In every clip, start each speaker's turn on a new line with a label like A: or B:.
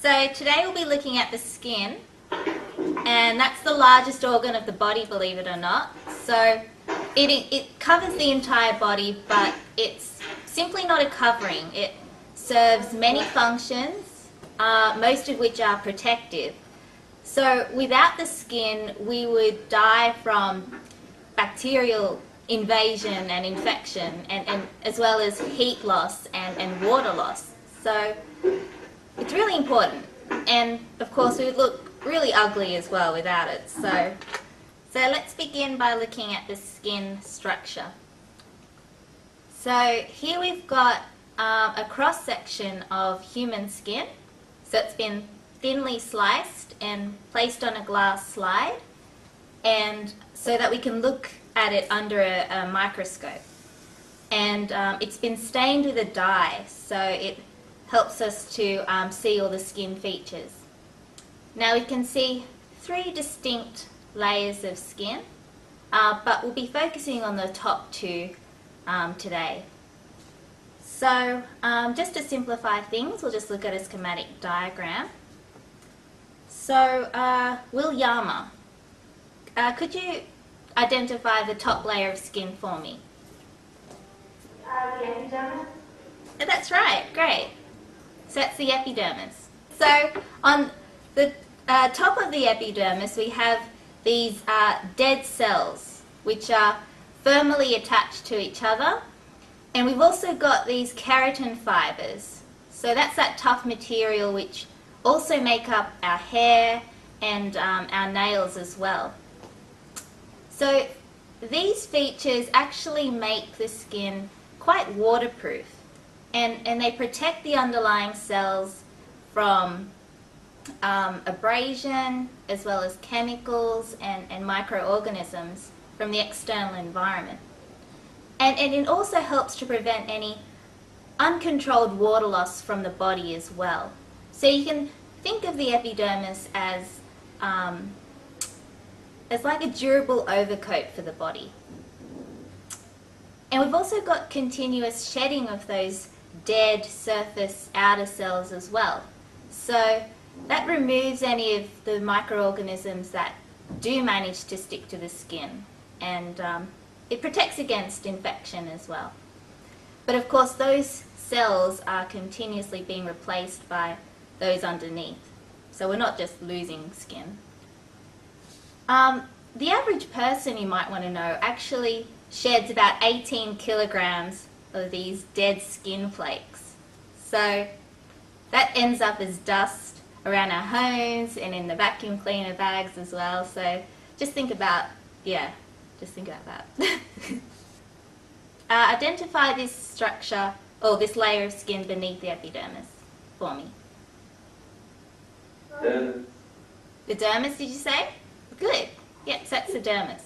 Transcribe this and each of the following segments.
A: So today we'll be looking at the skin, and that's the largest organ of the body, believe it or not. So it covers the entire body, but it's simply not a covering. It serves many functions, most of which are protective. So without the skin, we would die from bacterial invasion and infection, and as well as heat loss and water loss. So it's really important, and of course we would look really ugly as well without it. So let's begin by looking at the skin structure. So here we've got a cross-section of human skin. So it's been thinly sliced and placed on a glass slide, and so that we can look at it under a microscope. And it's been stained with a dye, so it helps us to see all the skin features. Now we can see 3 distinct layers of skin, but we'll be focusing on the top 2 today. So just to simplify things, we'll just look at a schematic diagram. So Williama, could you identify the top layer of skin for me?
B: The epidermis.
A: That's right, great. So that's the epidermis. So on the top of the epidermis we have these dead cells which are firmly attached to each other, and we've also got these keratin fibers. So that's that tough material which also make up our hair and our nails as well. So these features actually make the skin quite waterproof, and they protect the underlying cells from abrasion as well as chemicals and microorganisms from the external environment. And it also helps to prevent any uncontrolled water loss from the body as well. So you can think of the epidermis as like a durable overcoat for the body. And we've also got continuous shedding of those dead surface outer cells as well. So that removes any of the microorganisms that do manage to stick to the skin, and it protects against infection as well. But of course those cells are continuously being replaced by those underneath. So we're not just losing skin. The average person, you might want to know, actually sheds about 18 kilograms of these dead skin flakes. So that ends up as dust around our homes and in the vacuum cleaner bags as well. So just think about, just think about that. Identify this structure, or this layer of skin beneath the epidermis for me.
C: Dermis.
A: The dermis, did you say? Good. Yep, so that's the dermis.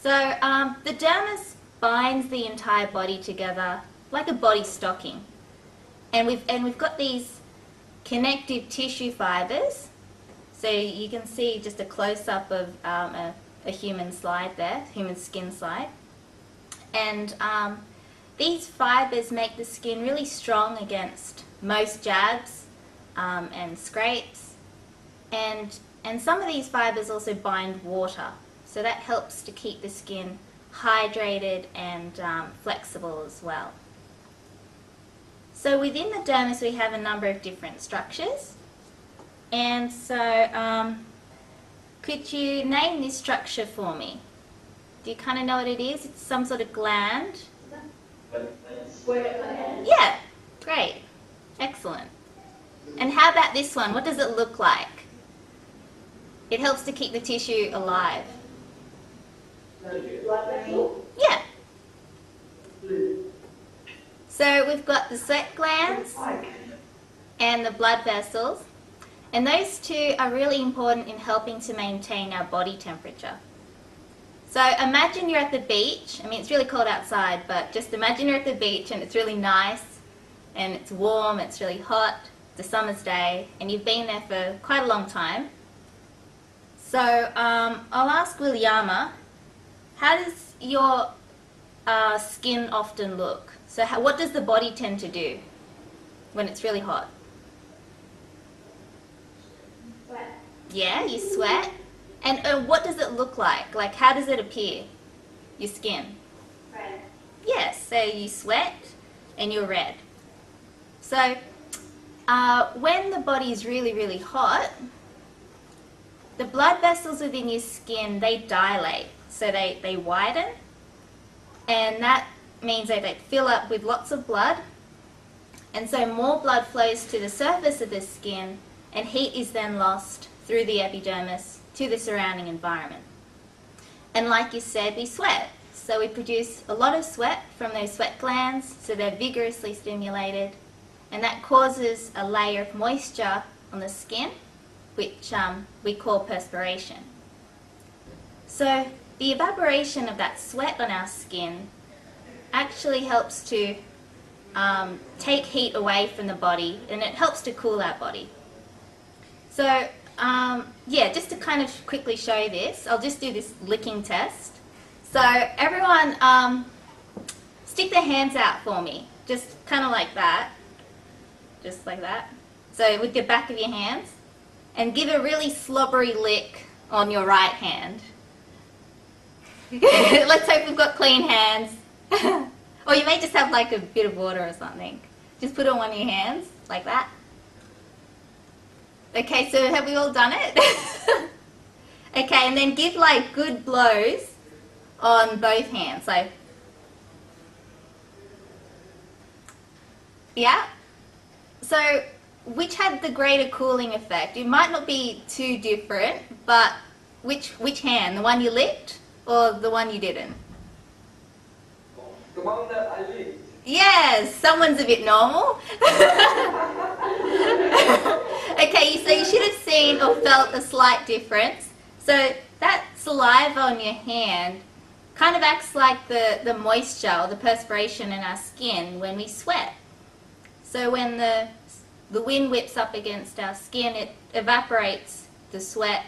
A: So the dermis binds the entire body together like a body stocking, and we've got these connective tissue fibers. So you can see just a close-up of a human slide there, human skin slide, and these fibers make the skin really strong against most jabs and scrapes, and some of these fibers also bind water, so that helps to keep the skin hydrated and flexible as well. So within the dermis we have a number of different structures, and so could you name this structure for me? Do you kind of know what it is? It's some sort of gland.
B: Square gland.
A: Yeah, great, excellent. And how about this one? What does it look like? It helps to keep the tissue alive.
B: Blood vessel.
A: Yeah. So we've got the sweat glands and the blood vessels, and those 2 are really important in helping to maintain our body temperature. So imagine you're at the beach. I mean, it's really cold outside, but just imagine you're at the beach and it's really nice and it's warm, it's really hot, it's a summer's day, and you've been there for quite a long time. So I'll ask Williama, how does your skin often look? So what does the body tend to do when it's really hot? Yeah, you sweat. And what does it look like? Like, how does it appear? Your skin.
B: Red.
A: Yes, so you sweat and you're red. So when the body is really, really hot, the blood vessels within your skin, they dilate. So they widen, and that means that they fill up with lots of blood. And so more blood flows to the surface of the skin, and heat is then lost through the epidermis to the surrounding environment. And like you said, we sweat. So we produce a lot of sweat from those sweat glands, so they're vigorously stimulated, and that causes a layer of moisture on the skin, which we call perspiration. So the evaporation of that sweat on our skin actually helps to take heat away from the body, and it helps to cool our body. So yeah, just to kind of quickly show this, I'll just do this licking test. So everyone stick their hands out for me, just kind of like that, just like that. So with the back of your hands, and give a really slobbery lick on your right hand. Let's hope we've got clean hands. Or you may just have like a bit of water or something. Just put it on one of your hands, like that. Okay, so have we all done it? Okay, and then give like good blows on both hands. So, yeah. So, which had the greater cooling effect? It might not be too different, but which hand? The one you licked or the one you didn't?
C: The one that I licked.
A: Yes, someone's a bit normal. Okay, so you should have seen or felt a slight difference. So that saliva on your hand kind of acts like the moisture or the perspiration in our skin when we sweat. So when the wind whips up against our skin, it evaporates the sweat,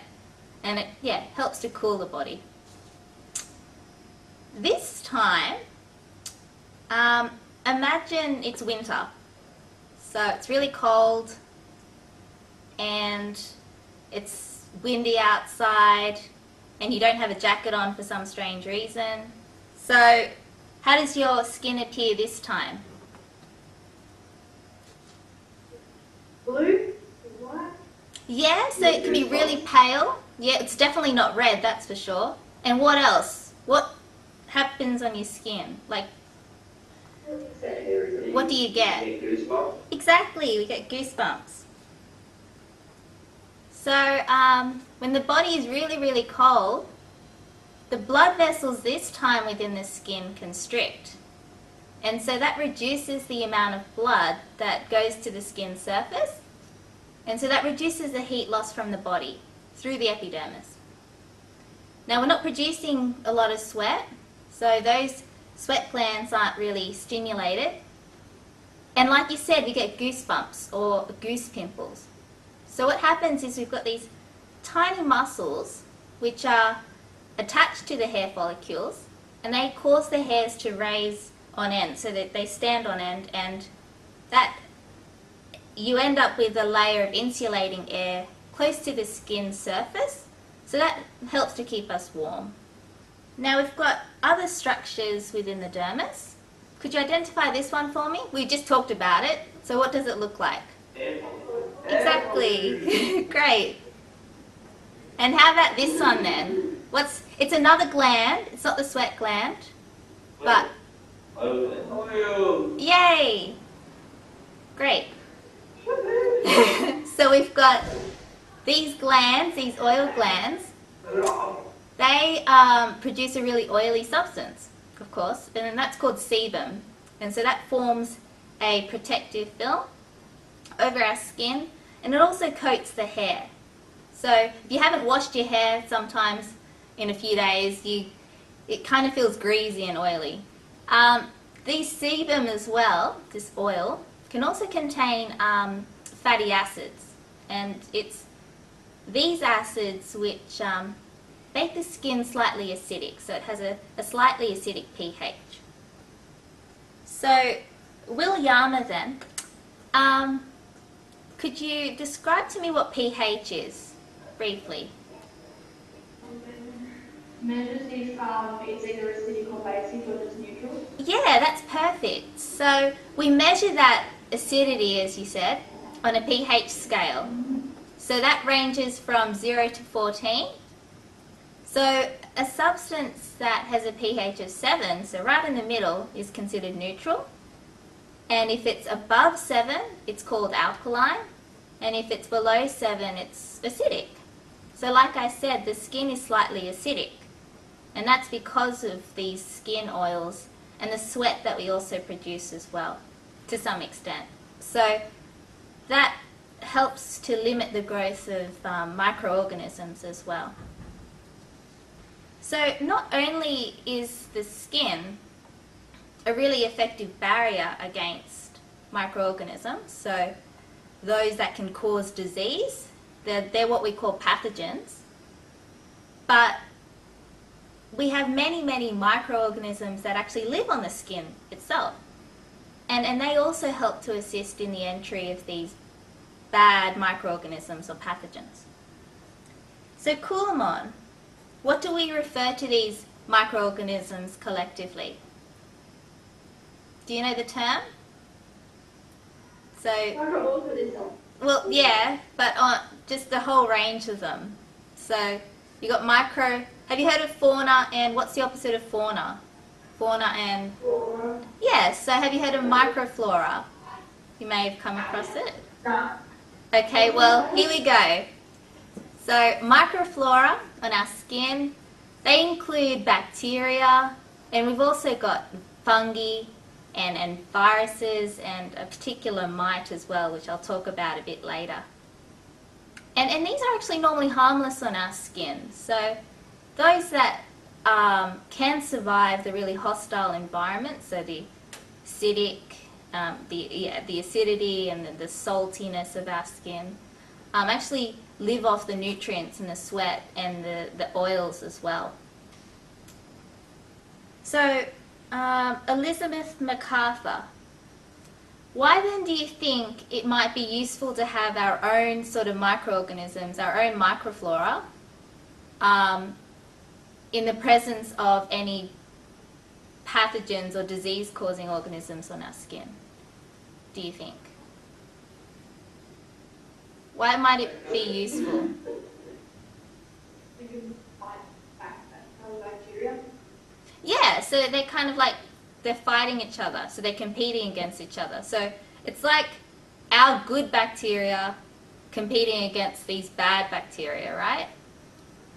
A: and it helps to cool the body. This time, imagine it's winter. So it's really cold and it's windy outside and you don't have a jacket on for some strange reason. So how does your skin appear this time?
B: Blue? White?
A: Yeah, so it can be really pale. Yeah, it's definitely not red, that's for sure. And what else? What happens on your skin? Like, what do you get?
C: Goosebumps.
A: Exactly, we get goosebumps. So when the body is really, really cold, the blood vessels this time within the skin constrict. And so that reduces the amount of blood that goes to the skin surface. And so that reduces the heat loss from the body through the epidermis. Now we're not producing a lot of sweat, so those sweat glands aren't really stimulated. And like you said, we get goosebumps or goose pimples. So what happens is we've got these tiny muscles which are attached to the hair follicles, and they cause the hairs to raise on end so that they stand on end, and that you end up with a layer of insulating air close to the skin surface, so that helps to keep us warm. Now we've got other structures within the dermis. Could you identify this one for me? We just talked about it, so what does it look like? Exactly. Great. And how about this one then? It's another gland, it's not the sweat gland, but
C: Oil.
A: yay! Great. So we've got these glands, these oil glands. They produce a really oily substance, of course, and that's called sebum. And so that forms a protective film over our skin, and it also coats the hair. So if you haven't washed your hair sometimes in a few days, it kind of feels greasy and oily. These sebum as well, this oil, can also contain fatty acids, and it's these acids which make the skin slightly acidic, so it has a slightly acidic pH. So, Will-Yama then, could you describe to me what pH is? briefly.
B: Measures if it's either acidic or basic or just neutral.
A: Yeah, that's perfect. So we measure that acidity, as you said, on a pH scale. So that ranges from 0 to 14. So a substance that has a pH of 7, so right in the middle, is considered neutral. And if it's above 7, it's called alkaline. And if it's below 7, it's acidic. So like I said, the skin is slightly acidic. And that's because of these skin oils and the sweat that we also produce as well, to some extent. So that helps to limit the growth of microorganisms as well. So not only is the skin a really effective barrier against microorganisms, so those that can cause disease, they're what we call pathogens, but we have many, many microorganisms that actually live on the skin itself. And they also help to assist in the entry of these bad microorganisms or pathogens. So Kulamon, what do we refer to these microorganisms collectively? Do you know the term? So,
B: Microorganism.
A: well, yeah, but just the whole range of them. So you got micro. Have you heard of fauna and what's the opposite of fauna? Fauna and
B: Flora.
A: yes. So have you heard of microflora? You may have come across it.
B: No.
A: Okay, well here we go. So microflora on our skin, they include bacteria, and we've also got fungi and viruses and a particular mite as well, which I'll talk about a bit later. And these are actually normally harmless on our skin. So those that can survive the really hostile environment, so the acidic, the acidity and the saltiness of our skin, actually live off the nutrients and the sweat and the oils as well. So Elizabeth MacArthur, why then do you think it might be useful to have our own sort of microorganisms, our own microflora, in the presence of any pathogens or disease-causing organisms on our skin, do you think? Why might it be useful?
B: We can fight back bacteria.
A: Yeah, so they're kind of like, they're fighting each other, so they're competing against each other. So it's like our good bacteria competing against these bad bacteria, right?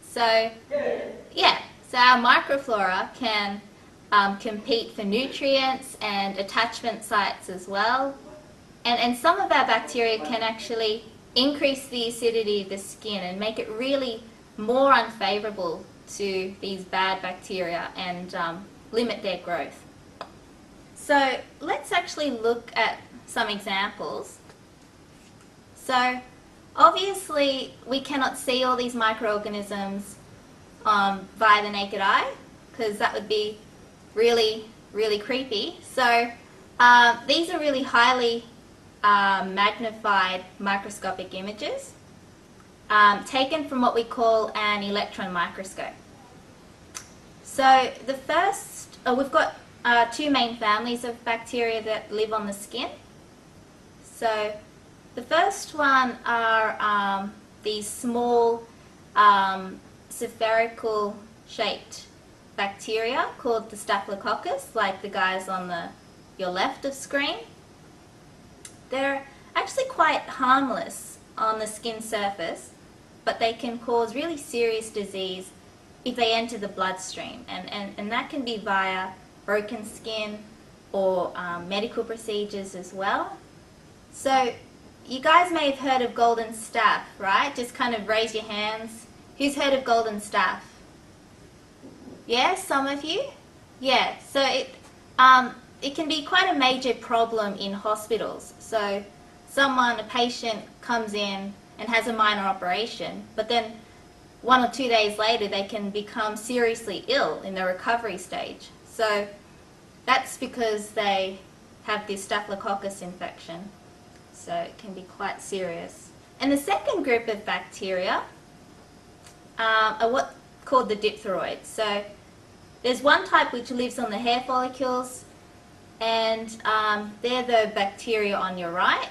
A: So, yeah, so our microflora can compete for nutrients and attachment sites as well. And some of our bacteria can actually increase the acidity of the skin and make it really more unfavorable to these bad bacteria and limit their growth. So let's actually look at some examples. So obviously we cannot see all these microorganisms via the naked eye, because that would be really, really creepy. So these are really highly magnified microscopic images taken from what we call an electron microscope. So the first, we've got two main families of bacteria that live on the skin. So the first one are these small spherical shaped bacteria called the staphylococcus, like the guys on your left of screen. They're actually quite harmless on the skin surface, but they can cause really serious disease if they enter the bloodstream, and that can be via broken skin or medical procedures as well. So you guys may have heard of golden staph, right? Just kind of raise your hands. Who's heard of golden staph? Yeah, some of you? Yeah, so it can be quite a major problem in hospitals. So a patient comes in and has a minor operation, but then 1 or 2 days later they can become seriously ill in the recovery stage. So that's because they have this staphylococcus infection. So it can be quite serious. And the second group of bacteria are what's called the diphtheroids. So there's one type which lives on the hair follicles, and they're the bacteria on your right.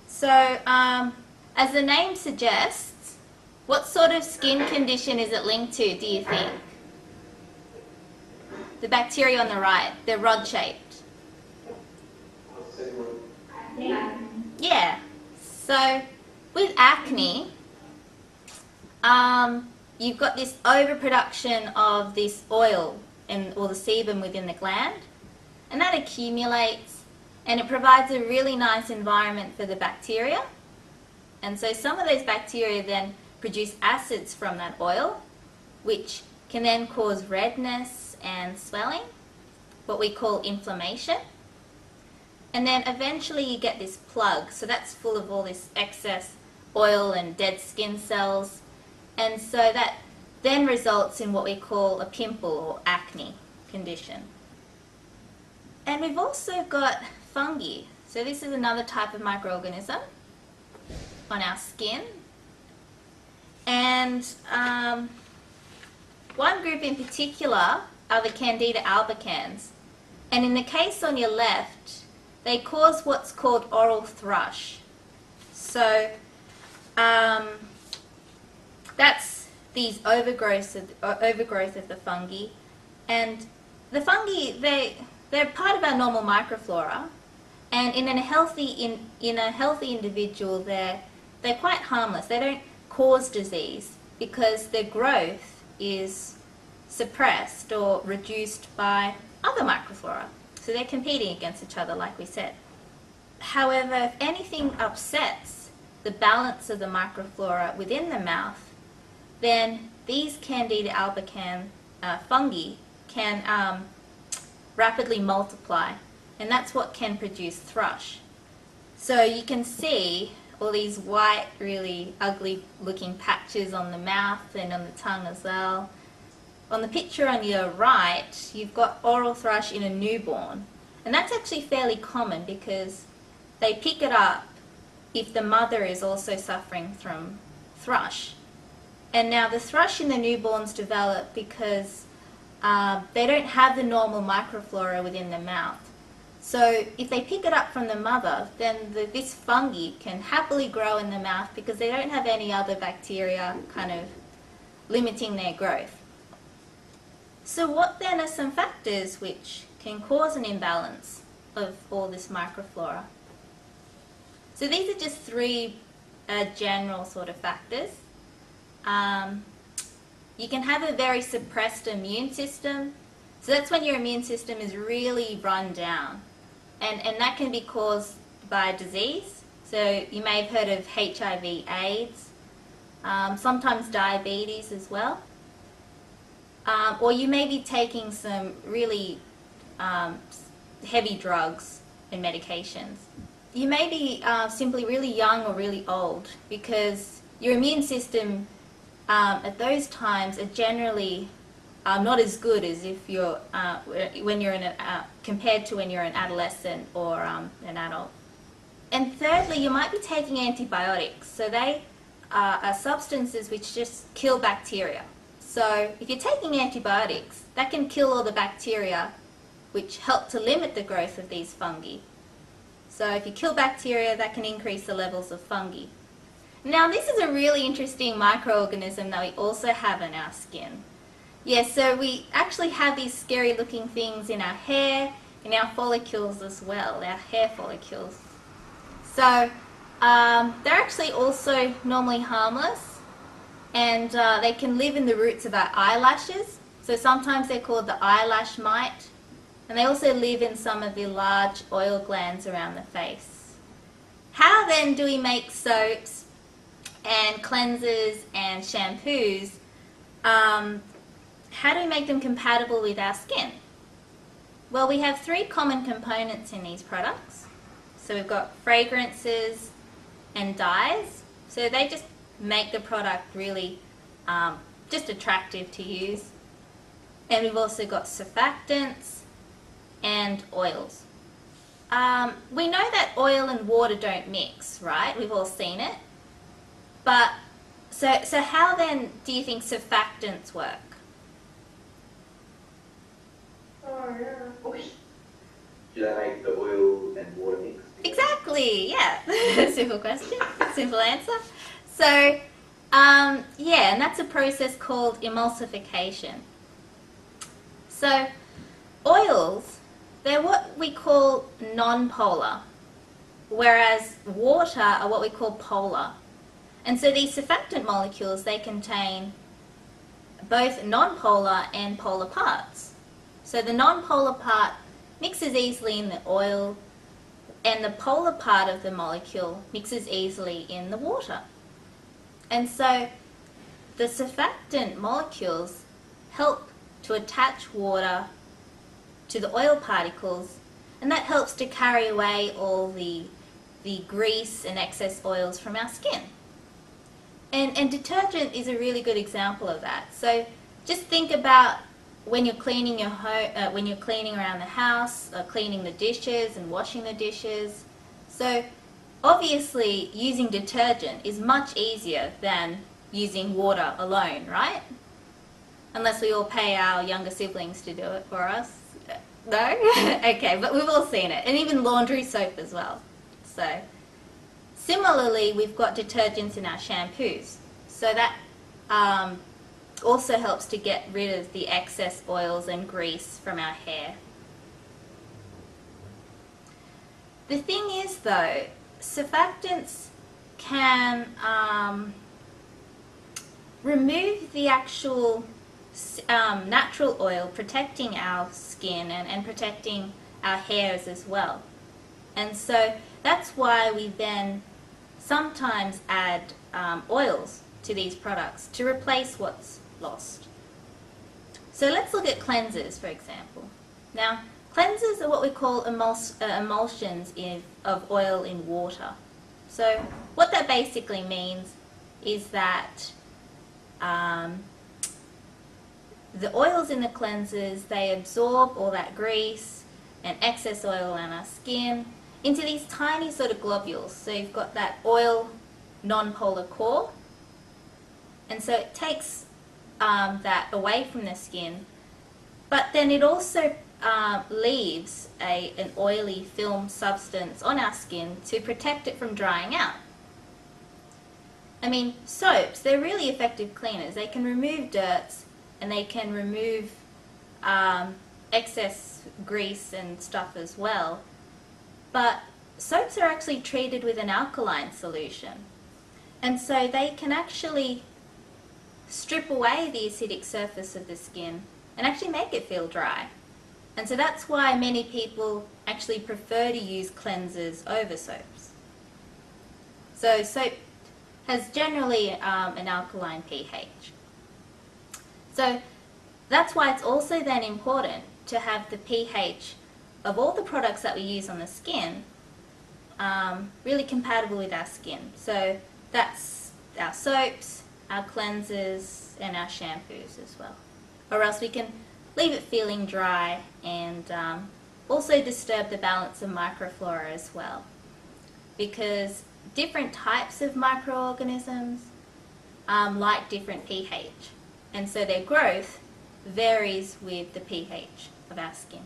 A: So as the name suggests, what sort of skin condition is it linked to, do you think? The bacteria on the right, they're rod-shaped. Yeah. So with acne, you've got this overproduction of this oil or the sebum within the gland, and that accumulates, and it provides a really nice environment for the bacteria. And so some of those bacteria then produce acids from that oil, which can then cause redness and swelling, what we call inflammation. And then eventually you get this plug, so that's full of all this excess oil and dead skin cells, and so that then results in what we call a pimple or acne condition. And we've also got fungi. So this is another type of microorganism on our skin. And one group in particular are the Candida albicans. And in the case on your left, they cause what's called oral thrush. So that's these overgrowth of the fungi. And the fungi, they're part of our normal microflora. And in a healthy individual, they're quite harmless. They don't cause disease because their growth is suppressed or reduced by other microflora. So they're competing against each other, like we said. However, if anything upsets the balance of the microflora within the mouth, then these Candida albicans fungi can rapidly multiply, and that's what can produce thrush. So you can see all these white, really ugly looking patches on the mouth and on the tongue as well. On the picture on your right, you've got oral thrush in a newborn, and that's actually fairly common because they pick it up if the mother is also suffering from thrush. And now the thrush in the newborns develop because they don't have the normal microflora within the mouth. So if they pick it up from the mother, then this fungi can happily grow in the mouth because they don't have any other bacteria kind of limiting their growth. So what then are some factors which can cause an imbalance of all this microflora? So these are just three general sort of factors. You can have a very suppressed immune system. So that's when your immune system is really run down. And that can be caused by disease. So you may have heard of HIV, AIDS, sometimes diabetes as well. Or you may be taking some really heavy drugs and medications. You may be simply really young or really old because your immune system at those times are generally not as good as if you're when you're in compared to when you're an adolescent or an adult. And thirdly, you might be taking antibiotics. So they are substances which just kill bacteria. So if you're taking antibiotics, that can kill all the bacteria which help to limit the growth of these fungi. So if you kill bacteria, that can increase the levels of fungi. Now this is a really interesting microorganism that we also have in our skin. Yes, so we actually have these scary looking things in our hair, in our follicles as well, our hair follicles. So they're actually also normally harmless, and they can live in the roots of our eyelashes. So sometimes they're called the eyelash mite, and they also live in some of the large oil glands around the face. How then do we make soaps and cleansers and shampoos? How do we make them compatible with our skin? Well, we have three common components in these products. So we've got fragrances and dyes. So they just make the product really just attractive to use. And we've also got surfactants and oils. We know that oil and water don't mix, right? We've all seen it. But So how then do you think surfactants work?
B: Oh, yeah.
C: Should I make the oil and water mix?
A: Exactly, yeah. Simple question, simple answer. So, yeah, and that's a process called emulsification. So, oils, they're what we call non-polar, whereas water are what we call polar. And so these surfactant molecules, they contain both non-polar and polar parts. So the non-polar part mixes easily in the oil, and the polar part of the molecule mixes easily in the water. And so the surfactant molecules help to attach water to the oil particles, and that helps to carry away all the grease and excess oils from our skin. And detergent is a really good example of that. So just think about when you're cleaning your home, when you're cleaning around the house, cleaning the dishes and washing the dishes. So obviously using detergent is much easier than using water alone, right? Unless we all pay our younger siblings to do it for us. No? Okay, but we've all seen it. And even laundry soap as well. So similarly, we've got detergents in our shampoos. So that also helps to get rid of the excess oils and grease from our hair. The thing is though, surfactants can remove the actual natural oil protecting our skin and protecting our hairs as well. And so that's why we then sometimes add oils to these products to replace what's lost. So let's look at cleansers, for example. Now, cleansers are what we call emulsions of oil in water. So what that basically means is that the oils in the cleansers, they absorb all that grease and excess oil on our skin into these tiny sort of globules. So you've got that oil non-polar core, and so it takes that away from the skin, but then it also leaves an oily film substance on our skin to protect it from drying out. I mean, soaps, they're really effective cleaners. They can remove dirts and they can remove excess grease and stuff as well. But soaps are actually treated with an alkaline solution. And so they can actually strip away the acidic surface of the skin and actually make it feel dry. And so that's why many people actually prefer to use cleansers over soaps. So soap has generally an alkaline pH. So that's why it's also then important to have the pH of all the products that we use on the skin really compatible with our skin. So that's our soaps, our cleansers, and our shampoos as well. Or else we can leave it feeling dry and also disturb the balance of microflora as well. Because different types of microorganisms like different pH. And so their growth varies with the pH of our skin.